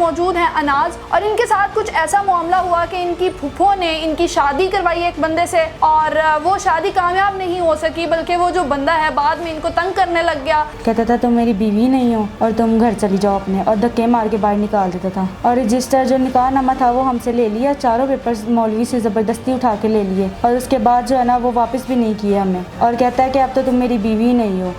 موجود ہیں اناز, اور ان کے ساتھ کچھ ایسا معاملہ ہوا کہ ان کی پھپھو نے ان کی شادی کروائی ایک بندے سے, اور وہ شادی کامیاب نہیں ہو سکی, بلکہ وہ جو بندہ ہے بعد میں ان کو تنگ کرنے لگ گیا. کہتا تھا تم میری بیوی نہیں ہو اور تم گھر چلی جاؤ اپنے, اور دھکے مار کے باہر نکال دیتا تھا. اور رجسٹر جو نکاح نامہ تھا وہ ہم سے لے لیا, چاروں پیپرز مولوی سے زبردستی اٹھا کے لے لیے, اور اس کے بعد جو ہے نا وہ واپس بھی نہیں کیے ہمیں, اور کہتا ہے کہ اب تو تم میری بیوی نہیں ہو.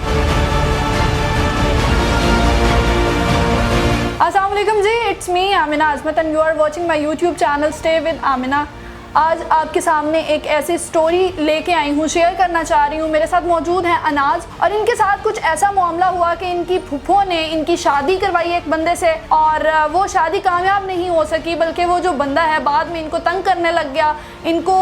السلام علیکم جی, it's me Amna Azmat and you are watching my YouTube channel stay with Amna. آج آپ کے سامنے ایک ایسی سٹوری لے کے آئی ہوں, شیئر کرنا چاہ رہی ہوں. میرے ساتھ موجود ہیں اناز, اور ان کے ساتھ کچھ ایسا معاملہ ہوا کہ ان کی پھپھو نے ان کی شادی کروائی ایک بندے سے, اور وہ شادی کامیاب نہیں ہو سکی, بلکہ وہ جو بندہ ہے بعد میں ان کو تنگ کرنے لگ گیا. ان کو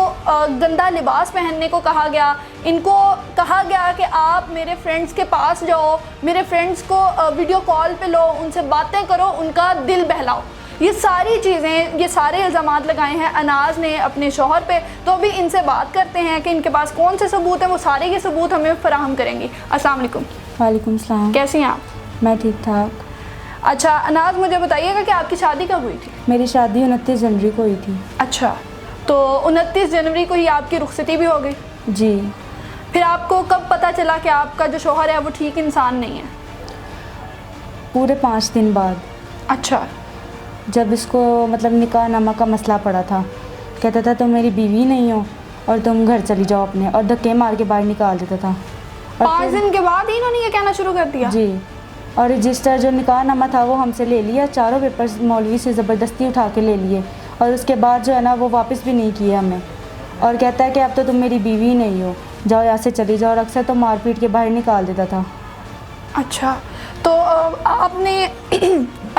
گندا لباس پہننے کو کہا گیا, ان کو کہا گیا کہ آپ میرے فرینڈس کے پاس جاؤ, میرے فرینڈس کو ویڈیو کال پہ لو, ان سے باتیں کرو, ان کا دل بہلاؤ. یہ ساری چیزیں, یہ سارے الزامات لگائے ہیں اناز نے اپنے شوہر پہ. تو ابھی ان سے بات کرتے ہیں کہ ان کے پاس کون سے ثبوت ہیں, وہ سارے کے ثبوت ہمیں فراہم کریں گی. السلام علیکم. وعلیکم السلام. کیسی ہیں آپ؟ میں ٹھیک ٹھاک. اچھا اناز, مجھے بتائیے گا کہ آپ کی شادی کب ہوئی تھی؟ میری شادی 29 جنوری کو ہوئی تھی. اچھا, تو 29 جنوری کو ہی آپ کی رخصتی بھی ہو گئی؟ جی. پھر آپ کو کب پتہ چلا کہ آپ کا جو شوہر ہے وہ ٹھیک انسان نہیں ہے؟ پورے 5 دن بعد. اچھا. جب اس کو مطلب نکاح نامہ کا مسئلہ پڑا تھا, کہتا تھا تم میری بیوی نہیں ہو اور تم گھر چلی جاؤ اپنے, اور دھکے مار کے باہر نکال دیتا تھا. 5 دن کے بعد ہی انہوں نے یہ کہنا شروع کر دیا؟ جی. اور رجسٹر جو نکاح نامہ تھا وہ ہم سے لے لیا, چاروں پیپرز مولوی سے زبردستی اٹھا کے لے لیے, اور اس کے بعد جو ہے نا وہ واپس بھی نہیں کیے ہمیں, اور کہتا ہے کہ اب تو تم میری بیوی نہیں ہو, جاؤ یہاں سے چلی جاؤ, اور اکثر تو مار پیٹ کے باہر نکال دیتا تھا. اچھا, تو آپ نے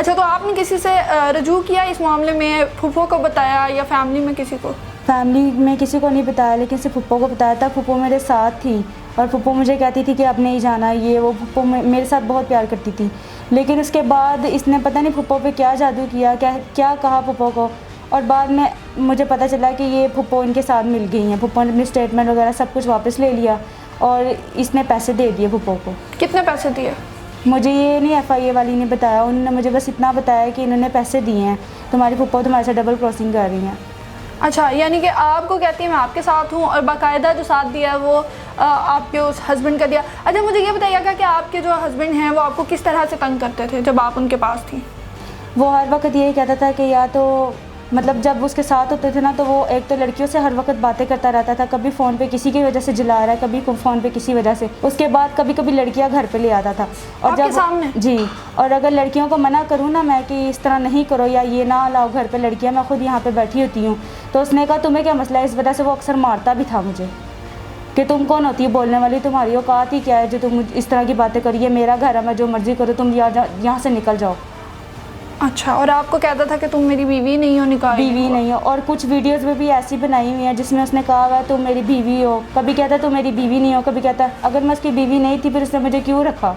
تو آپ نے کسی سے رجوع کیا اس معاملے میں؟ پھوپھو کو بتایا یا فیملی میں کسی کو؟ فیملی میں کسی کو نہیں بتایا, لیکن صرف پھپھو کو بتایا تھا. پھپھو میرے ساتھ تھی, اور پھپھو مجھے کہتی تھی کہ اب نہیں جانا, یہ وہ. پھپھو میرے ساتھ بہت پیار کرتی تھی, لیکن اس کے بعد اس نے پتہ نہیں پھپھو پہ کیا جادو کیا, کیا کہا پھپھو کو, اور بعد میں مجھے پتہ چلا کہ یہ پھپھو ان کے ساتھ مل گئی ہیں. پھپھو نے اپنی اسٹیٹمنٹ وغیرہ سب کچھ واپس لے لیا, اور اس نے پیسے دے دیے پھپھو کو. کتنے پیسے دیے؟ مجھے یہ نہیں ایف آئی اے والی نے بتایا, انہوں نے مجھے بس اتنا بتایا کہ انہوں نے پیسے دیے ہیں, تمہاری پھپھو تمہارے ساتھ ڈبل کراسنگ کر رہی ہیں. اچھا, یعنی کہ آپ کو کہتی ہیں میں آپ کے ساتھ ہوں, اور باقاعدہ جو ساتھ دیا ہے وہ آپ کے اس ہسبینڈ کا دیا. اچھا, مجھے یہ بتائیے گا کہ آپ کے جو ہسبینڈ ہیں وہ آپ کو کس طرح سے تنگ کرتے تھے جب آپ ان کے پاس تھیں؟ وہ ہر وقت یہی کہتا تھا کہ یا تو مطلب جب اس کے ساتھ ہوتے تھے نا, تو وہ ایک تو لڑکیوں سے ہر وقت باتیں کرتا رہتا تھا, کبھی فون پہ کسی کی وجہ سے جلا رہا ہے, کبھی فون پہ کسی وجہ سے. اس کے بعد کبھی کبھی لڑکیاں گھر پہ لے آتا تھا, اور آپ کے سامنے؟ جی. اور اگر لڑکیوں کو منع کروں نا میں کہ اس طرح نہیں کرو یا یہ نہ لاؤ گھر پہ لڑکیاں, میں خود یہاں پہ بیٹھی ہوتی ہوں, تو اس نے کہا تمہیں کیا مسئلہ ہے. اس وجہ سے وہ اکثر مارتا بھی تھا مجھے کہ تم کون ہوتی ہے بولنے والی, تمہاری اوقات ہی کیا ہے جو تم اس طرح کی باتیں کریے, میرا گھر ہے, میں جو مرضی کرو, تم یہاں سے نکل جاؤ. اچھا, اور آپ کو کہتا تھا کہ تم میری بیوی نہیں ہو, نکاح بیوی نہیں ہو. اور کچھ ویڈیوز میں بھی ایسی بنائی ہوئی ہیں جس میں اس نے کہا ہوا تم میری بیوی ہو, کبھی کہتا تم میری بیوی نہیں ہو, کبھی کہتا اگر میں اس کی بیوی نہیں تھی پھر اس نے مجھے کیوں رکھا.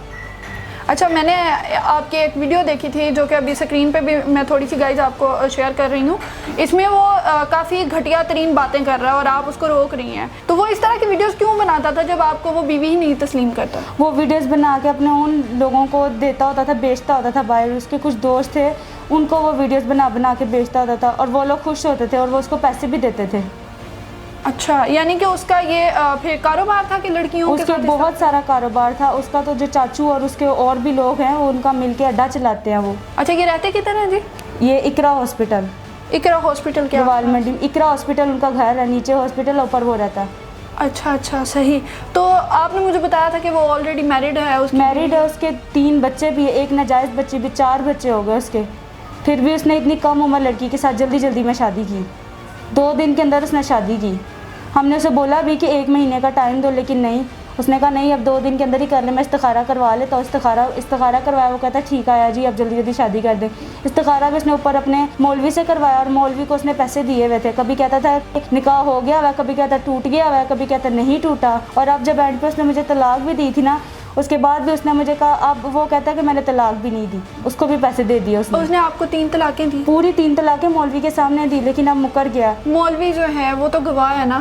اچھا, میں نے آپ کی ایک ویڈیو دیکھی تھی جو کہ ابھی اسکرین پہ بھی میں تھوڑی سی گائز آپ کو شیئر کر رہی ہوں. اس میں وہ کافی گھٹیا ترین باتیں کر رہا ہے اور آپ اس کو روک رہی ہیں. تو وہ اس طرح کی ویڈیوز کیوں بناتا تھا جب آپ کو وہ بیوی ہی نہیں تسلیم کرتا؟ وہ ویڈیوز بنا کے اپنے ان لوگوں کو دیتا ہوتا تھا, بیچتا ہوتا تھا باہر. اس کے کچھ دوست تھے, ان کو وہ ویڈیوز بنا کے بیچتا ہوتا تھا, اور وہ لوگ خوش ہوتے تھے اور وہ اس کو پیسے بھی دیتے تھے. اچھا, یعنی کہ اس کا یہ پھر کاروبار تھا کہ لڑکیوں کے ساتھ؟ بہت سارا کاروبار تھا اس کا. تو جو چاچو اور اس کے اور بھی لوگ ہیں وہ ان کا مل کے اڈا چلاتے ہیں وہ. اچھا, یہ رہتے کدھر ہیں جی؟ یہ اقرا ہاسپٹل. اقرا ہاسپٹل کیا؟ اقرا ہاسپٹل ان کا گھر ہے, نیچے ہاسپٹل, اوپر وہ رہتا ہے. اچھا, صحیح. تو آپ نے مجھے بتایا تھا کہ وہ آلریڈی میرڈ ہے. میرڈ ہے, اس کے 3 بچے بھی, ایک ناجائز بچے بھی, 4 بچے ہو گئے اس کے. پھر بھی اس نے اتنی کم عمر لڑکی کے ساتھ جلدی میں شادی کی. 2 دن کے اندر اس نے شادی کی. ہم نے اسے بولا بھی کہ 1 مہینے کا ٹائم دو, لیکن نہیں, اس نے کہا نہیں اب 2 دن کے اندر ہی کر لیں, میں استخارہ کروا لیتا ہوں. استخارہ کروایا, وہ کہتا ٹھیک آیا جی اب جلدی شادی کر دیں. استخارہ بھی اس نے اوپر اپنے مولوی سے کروایا, اور مولوی کو اس نے پیسے دیے ہوئے تھے. کبھی کہتا تھا نکاح ہو گیا ہوا, کبھی کہتا ٹوٹ گیا ہوا, کبھی کہتا نہیں ٹوٹا. اور اب جب اینڈ پہ اس نے مجھے طلاق بھی دی تھی نا, اس کے بعد بھی اس نے مجھے کہا, اب وہ کہتا ہے کہ میں نے طلاق بھی نہیں دی, اس کو بھی پیسے دے دیے اس نے. آپ کو 3 طلاقیں دی؟ پوری 3 طلاقیں مولوی کے سامنے دی, لیکن اب مکر گیا. مولوی جو ہے وہ تو گواہ ہے نا.